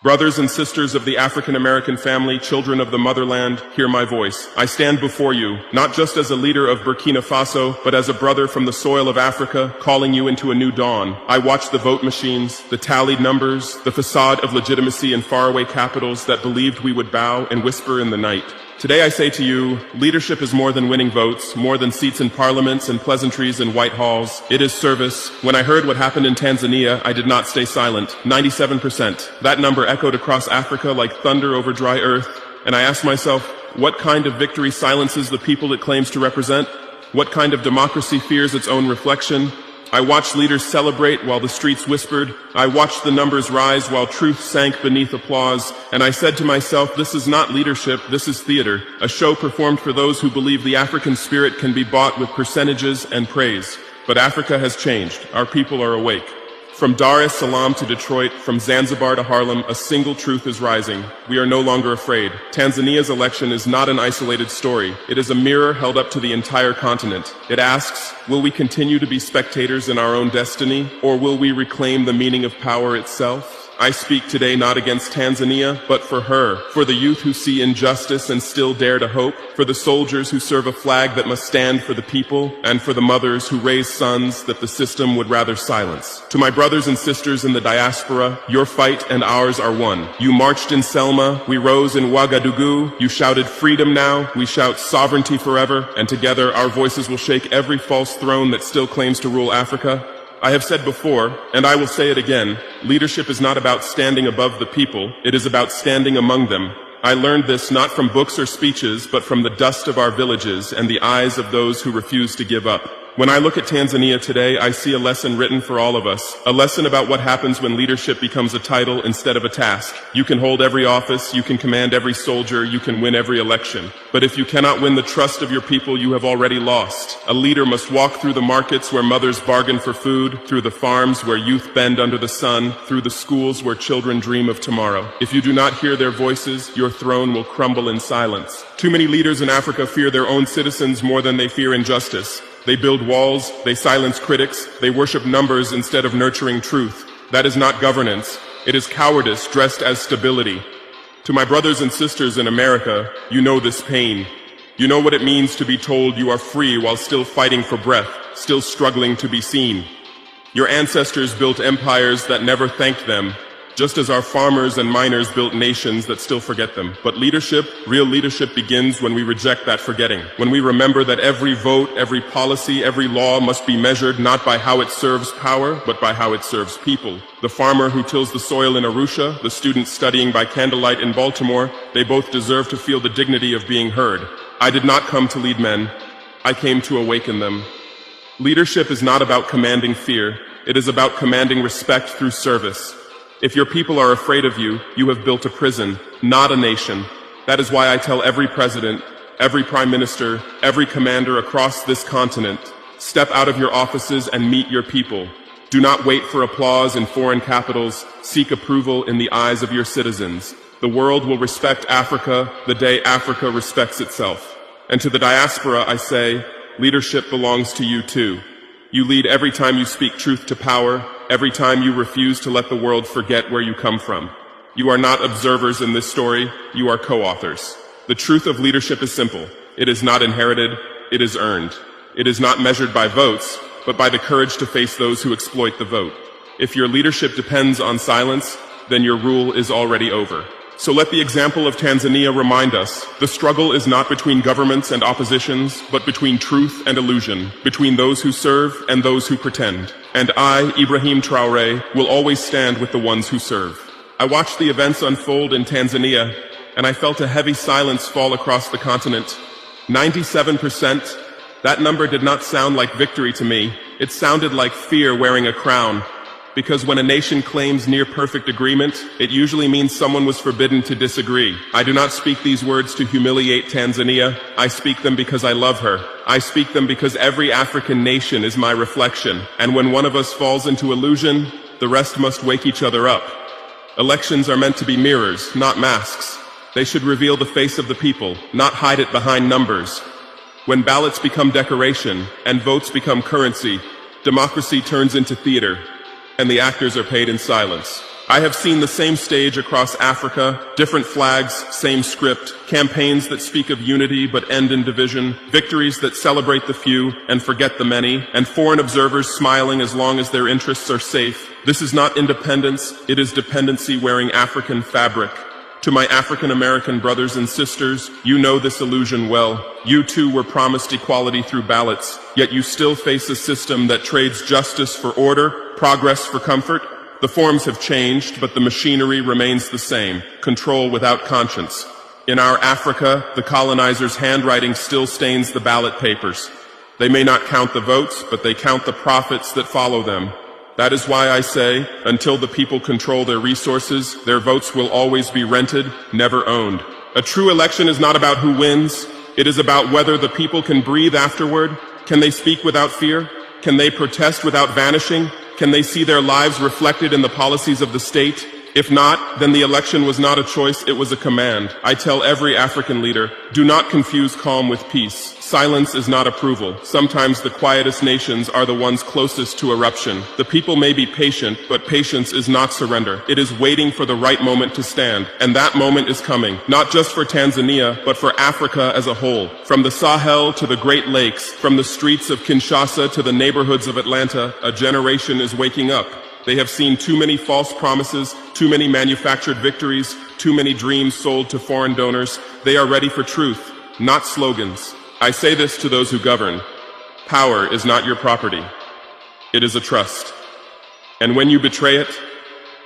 Brothers and sisters of the African American family, children of the motherland, hear my voice. I stand before you, not just as a leader of Burkina Faso, but as a brother from the soil of Africa, calling you into a new dawn. I watch the vote machines, the tallied numbers, the facade of legitimacy in faraway capitals that believed we would bow and whisper in the night. Today I say to you, leadership is more than winning votes, more than seats in parliaments and pleasantries in white halls. It is service. When I heard what happened in Tanzania, I did not stay silent. 97%. That number echoed across Africa like thunder over dry earth. And I asked myself, what kind of victory silences the people it claims to represent? What kind of democracy fears its own reflection? I watched leaders celebrate while the streets whispered. I watched the numbers rise while truth sank beneath applause. And I said to myself, this is not leadership, this is theater, a show performed for those who believe the African spirit can be bought with percentages and praise. But Africa has changed. Our people are awake. From Dar es Salaam to Detroit, from Zanzibar to Harlem, a single truth is rising. We are no longer afraid. Tanzania's election is not an isolated story. It is a mirror held up to the entire continent. It asks, will we continue to be spectators in our own destiny, or will we reclaim the meaning of power itself? I speak today not against Tanzania, but for her, for the youth who see injustice and still dare to hope, for the soldiers who serve a flag that must stand for the people, and for the mothers who raise sons that the system would rather silence. To my brothers and sisters in the diaspora, your fight and ours are one. You marched in Selma, we rose in Ouagadougou, you shouted freedom now, we shout sovereignty forever, and together our voices will shake every false throne that still claims to rule Africa. I have said before, and I will say it again, leadership is not about standing above the people, it is about standing among them. I learned this not from books or speeches, but from the dust of our villages and the eyes of those who refuse to give up. When I look at Tanzania today, I see a lesson written for all of us, a lesson about what happens when leadership becomes a title instead of a task. You can hold every office, you can command every soldier, you can win every election. But if you cannot win the trust of your people, you have already lost. A leader must walk through the markets where mothers bargain for food, through the farms where youth bend under the sun, through the schools where children dream of tomorrow. If you do not hear their voices, your throne will crumble in silence. Too many leaders in Africa fear their own citizens more than they fear injustice. They build walls, they silence critics, they worship numbers instead of nurturing truth. That is not governance. It is cowardice dressed as stability. To my brothers and sisters in America, you know this pain. You know what it means to be told you are free while still fighting for breath, still struggling to be seen. Your ancestors built empires that never thanked them, just as our farmers and miners built nations that still forget them. But leadership, real leadership, begins when we reject that forgetting. When we remember that every vote, every policy, every law must be measured not by how it serves power, but by how it serves people. The farmer who tills the soil in Arusha, the student studying by candlelight in Baltimore, they both deserve to feel the dignity of being heard. I did not come to lead men. I came to awaken them. Leadership is not about commanding fear. It is about commanding respect through service. If your people are afraid of you, you have built a prison, not a nation. That is why I tell every president, every prime minister, every commander across this continent, step out of your offices and meet your people. Do not wait for applause in foreign capitals. Seek approval in the eyes of your citizens. The world will respect Africa the day Africa respects itself. And to the diaspora, I say, leadership belongs to you too. You lead every time you speak truth to power, every time you refuse to let the world forget where you come from. You are not observers in this story, you are co-authors. The truth of leadership is simple. It is not inherited, it is earned. It is not measured by votes, but by the courage to face those who exploit the vote. If your leadership depends on silence, then your rule is already over. So let the example of Tanzania remind us, the struggle is not between governments and oppositions, but between truth and illusion, between those who serve and those who pretend. And I, Ibrahim Traoré, will always stand with the ones who serve. I watched the events unfold in Tanzania, and I felt a heavy silence fall across the continent. 97%, that number did not sound like victory to me. It sounded like fear wearing a crown. Because when a nation claims near-perfect agreement, it usually means someone was forbidden to disagree. I do not speak these words to humiliate Tanzania. I speak them because I love her. I speak them because every African nation is my reflection. And when one of us falls into illusion, the rest must wake each other up. Elections are meant to be mirrors, not masks. They should reveal the face of the people, not hide it behind numbers. When ballots become decoration and votes become currency, democracy turns into theater, and the actors are paid in silence. I have seen the same stage across Africa, different flags, same script, campaigns that speak of unity but end in division, victories that celebrate the few and forget the many, and foreign observers smiling as long as their interests are safe. This is not independence, it is dependency wearing African fabric. To my African American brothers and sisters, you know this illusion well. You too were promised equality through ballots, yet you still face a system that trades justice for order, progress for comfort. The forms have changed, but the machinery remains the same, control without conscience. In our Africa, the colonizers' handwriting still stains the ballot papers. They may not count the votes, but they count the profits that follow them. That is why I say, until the people control their resources, their votes will always be rented, never owned. A true election is not about who wins. It is about whether the people can breathe afterward. Can they speak without fear? Can they protest without vanishing? Can they see their lives reflected in the policies of the state? If not, then the election was not a choice, it was a command. I tell every African leader, do not confuse calm with peace. Silence is not approval. Sometimes the quietest nations are the ones closest to eruption. The people may be patient, but patience is not surrender. It is waiting for the right moment to stand. And that moment is coming, not just for Tanzania, but for Africa as a whole. From the Sahel to the Great Lakes, from the streets of Kinshasa to the neighborhoods of Atlanta, a generation is waking up. They have seen too many false promises, too many manufactured victories, too many dreams sold to foreign donors. They are ready for truth, not slogans. I say this to those who govern. Power is not your property. It is a trust. And when you betray it,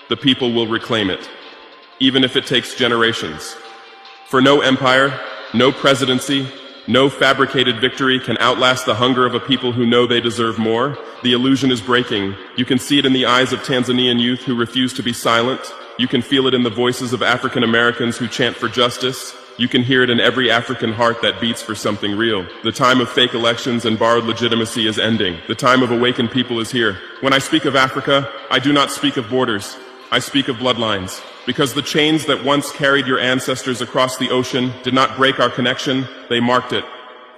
the people will reclaim it, even if it takes generations. For no empire, no presidency, no fabricated victory can outlast the hunger of a people who know they deserve more. The illusion is breaking. You can see it in the eyes of Tanzanian youth who refuse to be silent. You can feel it in the voices of African Americans who chant for justice. You can hear it in every African heart that beats for something real. The time of fake elections and borrowed legitimacy is ending. The time of awakened people is here. When I speak of Africa, I do not speak of borders. I speak of bloodlines. Because the chains that once carried your ancestors across the ocean did not break our connection, they marked it.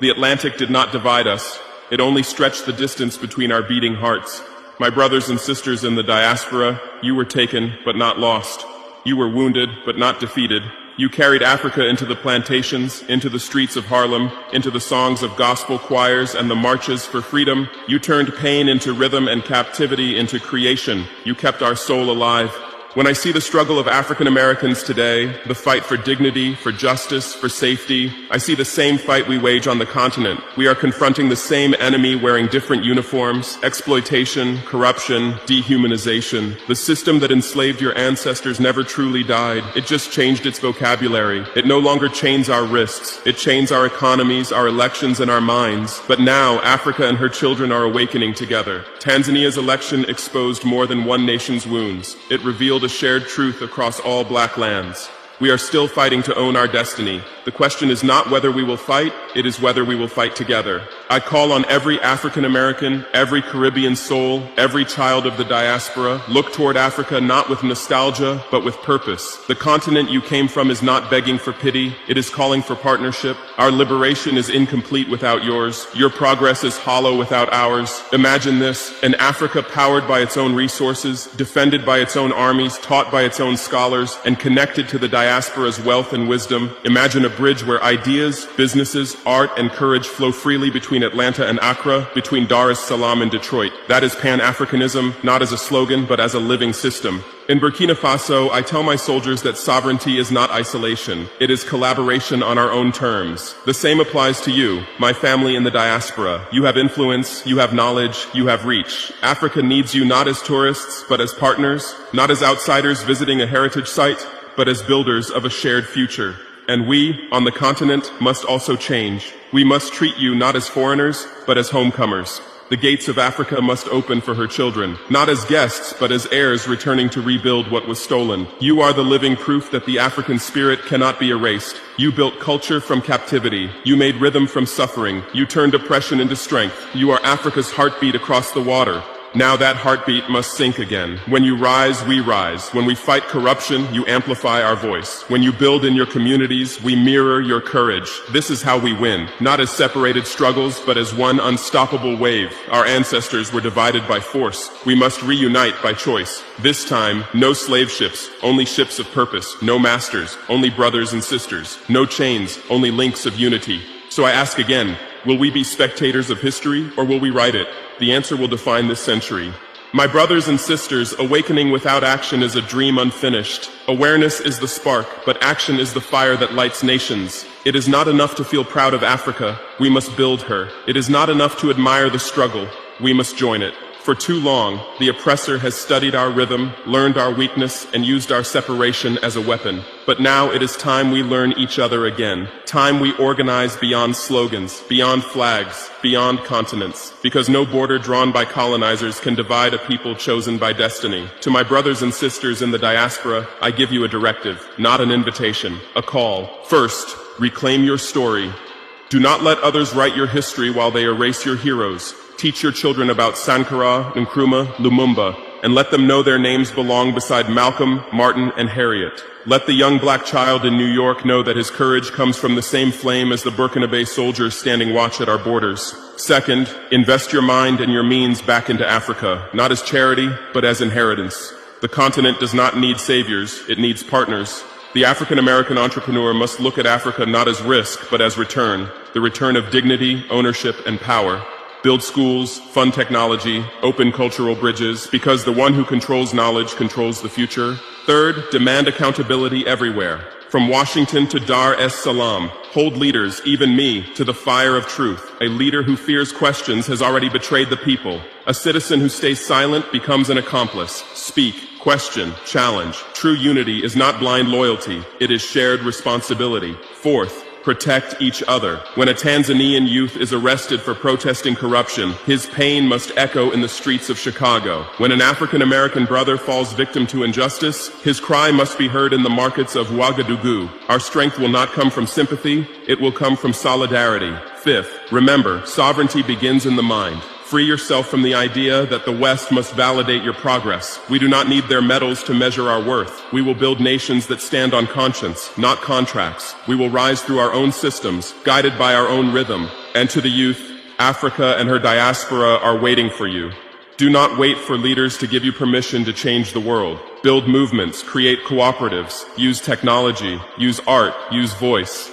The Atlantic did not divide us. It only stretched the distance between our beating hearts. My brothers and sisters in the diaspora, you were taken, but not lost. You were wounded, but not defeated. You carried Africa into the plantations, into the streets of Harlem, into the songs of gospel choirs and the marches for freedom. You turned pain into rhythm and captivity into creation. You kept our soul alive. When I see the struggle of African Americans today, the fight for dignity, for justice, for safety, I see the same fight we wage on the continent. We are confronting the same enemy wearing different uniforms: exploitation, corruption, dehumanization. The system that enslaved your ancestors never truly died. It just changed its vocabulary. It no longer chains our wrists. It chains our economies, our elections, and our minds. But now, Africa and her children are awakening together. Tanzania's election exposed more than one nation's wounds. It revealed a shared truth across all black lands. We are still fighting to own our destiny. The question is not whether we will fight, it is whether we will fight together. I call on every African American, every Caribbean soul, every child of the diaspora, look toward Africa not with nostalgia, but with purpose. The continent you came from is not begging for pity, it is calling for partnership. Our liberation is incomplete without yours. Your progress is hollow without ours. Imagine this, an Africa powered by its own resources, defended by its own armies, taught by its own scholars, and connected to the diaspora's wealth and wisdom. Imagine a bridge where ideas, businesses, art, and courage flow freely between Atlanta and Accra, between Dar es Salaam and Detroit. That is Pan-Africanism, not as a slogan, but as a living system. In Burkina Faso, I tell my soldiers that sovereignty is not isolation. It is collaboration on our own terms. The same applies to you, my family in the diaspora. You have influence, you have knowledge, you have reach. Africa needs you not as tourists, but as partners, not as outsiders visiting a heritage site, but as builders of a shared future. And we, on the continent, must also change. We must treat you not as foreigners, but as homecomers. The gates of Africa must open for her children, not as guests, but as heirs returning to rebuild what was stolen. You are the living proof that the African spirit cannot be erased. You built culture from captivity. You made rhythm from suffering. You turned oppression into strength. You are Africa's heartbeat across the water. Now that heartbeat must sink again. When you rise, we rise. When we fight corruption, you amplify our voice. When you build in your communities, we mirror your courage. This is how we win, not as separated struggles, but as one unstoppable wave. Our ancestors were divided by force. We must reunite by choice. This time, no slave ships, only ships of purpose. No masters, only brothers and sisters. No chains, only links of unity. So I ask again, will we be spectators of history, or will we write it? The answer will define this century. My brothers and sisters, awakening without action is a dream unfinished. Awareness is the spark, but action is the fire that lights nations. It is not enough to feel proud of Africa. We must build her. It is not enough to admire the struggle. We must join it. For too long, the oppressor has studied our rhythm, learned our weakness, and used our separation as a weapon. But now it is time we learn each other again. Time we organize beyond slogans, beyond flags, beyond continents. Because no border drawn by colonizers can divide a people chosen by destiny. To my brothers and sisters in the diaspora, I give you a directive, not an invitation, a call. First, reclaim your story. Do not let others write your history while they erase your heroes. Teach your children about Sankara, Nkrumah, Lumumba, and let them know their names belong beside Malcolm, Martin, and Harriet. Let the young black child in New York know that his courage comes from the same flame as the Burkina soldiers standing watch at our borders. Second, invest your mind and your means back into Africa, not as charity, but as inheritance. The continent does not need saviors, it needs partners. The African-American entrepreneur must look at Africa not as risk, but as return, the return of dignity, ownership, and power. Build schools, fund technology, open cultural bridges, because the one who controls knowledge controls the future. Third, demand accountability everywhere. From Washington to Dar es Salaam, hold leaders, even me, to the fire of truth. A leader who fears questions has already betrayed the people. A citizen who stays silent becomes an accomplice. Speak, question, challenge. True unity is not blind loyalty, it is shared responsibility. Fourth, protect each other. When a Tanzanian youth is arrested for protesting corruption, his pain must echo in the streets of Chicago. When an African-American brother falls victim to injustice, his cry must be heard in the markets of Ouagadougou. Our strength will not come from sympathy, it will come from solidarity. Fifth, remember, sovereignty begins in the mind. Free yourself from the idea that the West must validate your progress. We do not need their medals to measure our worth. We will build nations that stand on conscience, not contracts. We will rise through our own systems, guided by our own rhythm. And to the youth, Africa and her diaspora are waiting for you. Do not wait for leaders to give you permission to change the world. Build movements, create cooperatives, use technology, use art, use voice.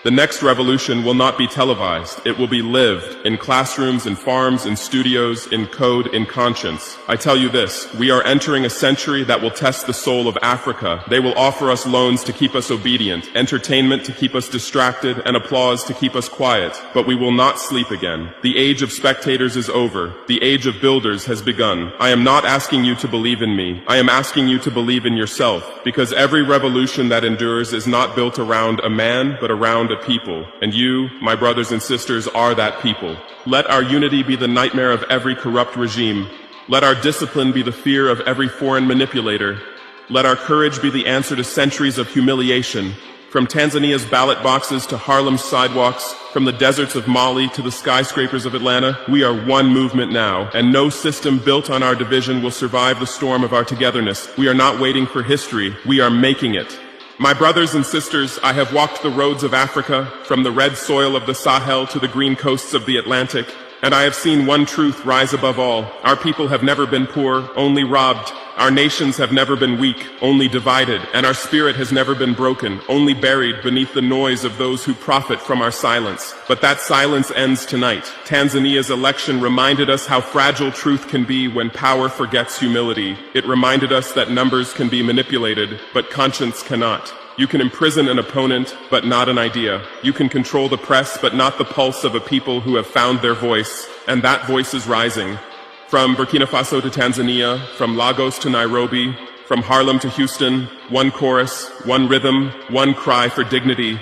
The next revolution will not be televised. It will be lived in classrooms, in farms, in studios, in code, in conscience. I tell you this, we are entering a century that will test the soul of Africa. They will offer us loans to keep us obedient, entertainment to keep us distracted, and applause to keep us quiet. But we will not sleep again. The age of spectators is over. The age of builders has begun. I am not asking you to believe in me. I am asking you to believe in yourself, because every revolution that endures is not built around a man, but around a people, and you, my brothers and sisters, are that people. Let our unity be the nightmare of every corrupt regime. Let our discipline be the fear of every foreign manipulator. Let our courage be the answer to centuries of humiliation. From Tanzania's ballot boxes to Harlem's sidewalks, from the deserts of Mali to the skyscrapers of Atlanta, we are one movement now, and no system built on our division will survive the storm of our togetherness. We are not waiting for history, we are making it. My brothers and sisters, I have walked the roads of Africa, from the red soil of the Sahel to the green coasts of the Atlantic, and I have seen one truth rise above all. Our people have never been poor, only robbed. Our nations have never been weak, only divided, and our spirit has never been broken, only buried beneath the noise of those who profit from our silence. But that silence ends tonight. Tanzania's election reminded us how fragile truth can be when power forgets humility. It reminded us that numbers can be manipulated, but conscience cannot. You can imprison an opponent, but not an idea. You can control the press, but not the pulse of a people who have found their voice, and that voice is rising. From Burkina Faso to Tanzania, from Lagos to Nairobi, from Harlem to Houston, one chorus, one rhythm, one cry for dignity.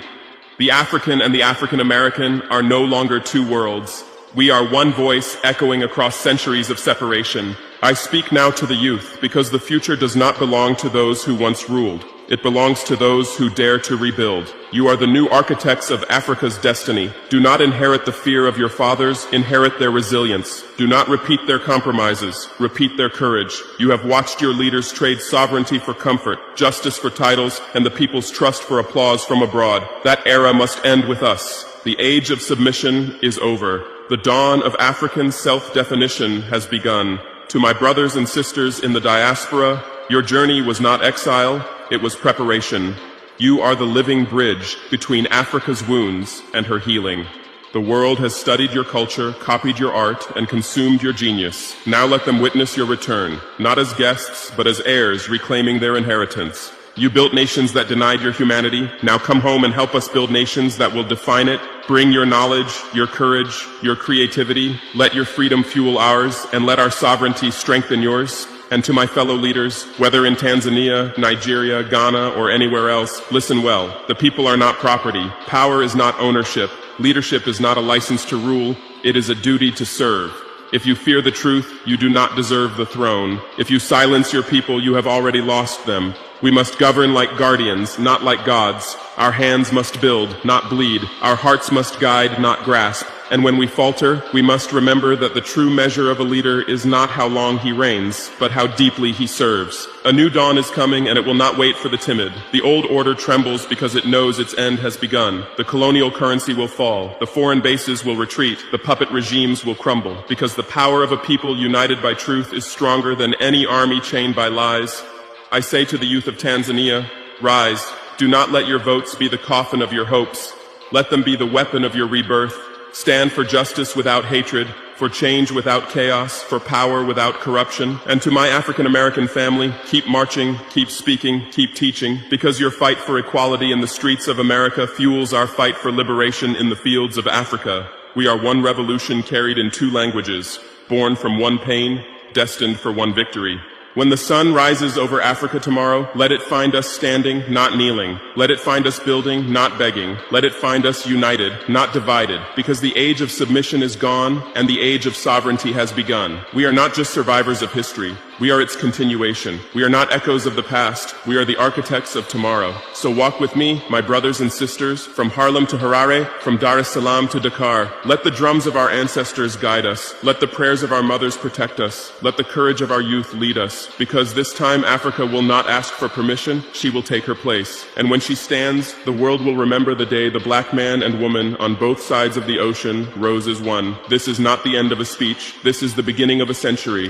The African and the African American are no longer two worlds. We are one voice echoing across centuries of separation. I speak now to the youth because the future does not belong to those who once ruled. It belongs to those who dare to rebuild. You are the new architects of Africa's destiny. Do not inherit the fear of your fathers, inherit their resilience. Do not repeat their compromises, repeat their courage. You have watched your leaders trade sovereignty for comfort, justice for titles, and the people's trust for applause from abroad. That era must end with us. The age of submission is over. The dawn of African self-definition has begun. To my brothers and sisters in the diaspora, your journey was not exile, it was preparation. You are the living bridge between Africa's wounds and her healing. The world has studied your culture, copied your art, and consumed your genius. Now let them witness your return, not as guests, but as heirs reclaiming their inheritance. You built nations that denied your humanity. Now come home and help us build nations that will define it. Bring your knowledge, your courage, your creativity. Let your freedom fuel ours, and let our sovereignty strengthen yours. And to my fellow leaders, whether in Tanzania, Nigeria, Ghana, or anywhere else, listen well. The people are not property. Power is not ownership. Leadership is not a license to rule. It is a duty to serve. If you fear the truth, you do not deserve the throne. If you silence your people, you have already lost them. We must govern like guardians, not like gods. Our hands must build, not bleed. Our hearts must guide, not grasp. And when we falter, we must remember that the true measure of a leader is not how long he reigns, but how deeply he serves. A new dawn is coming, and it will not wait for the timid. The old order trembles because it knows its end has begun. The colonial currency will fall. The foreign bases will retreat. The puppet regimes will crumble. Because the power of a people united by truth is stronger than any army chained by lies. I say to the youth of Tanzania, rise. Do not let your votes be the coffin of your hopes. Let them be the weapon of your rebirth. Stand for justice without hatred, for change without chaos, for power without corruption. And to my African American family, keep marching, keep speaking, keep teaching, because your fight for equality in the streets of America fuels our fight for liberation in the fields of Africa. We are one revolution carried in two languages, born from one pain, destined for one victory. When the sun rises over Africa tomorrow, let it find us standing, not kneeling. Let it find us building, not begging. Let it find us united, not divided, because the age of submission is gone and the age of sovereignty has begun. We are not just survivors of history. We are its continuation. We are not echoes of the past. We are the architects of tomorrow. So walk with me, my brothers and sisters, from Harlem to Harare, from Dar es Salaam to Dakar. Let the drums of our ancestors guide us. Let the prayers of our mothers protect us. Let the courage of our youth lead us. Because this time Africa will not ask for permission, she will take her place. And when she stands, the world will remember the day the black man and woman on both sides of the ocean rose as one. This is not the end of a speech. This is the beginning of a century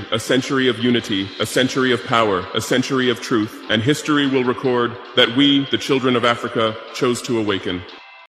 of unity, a century of power, a century of truth. And history will record that we, the children of Africa, chose to awaken.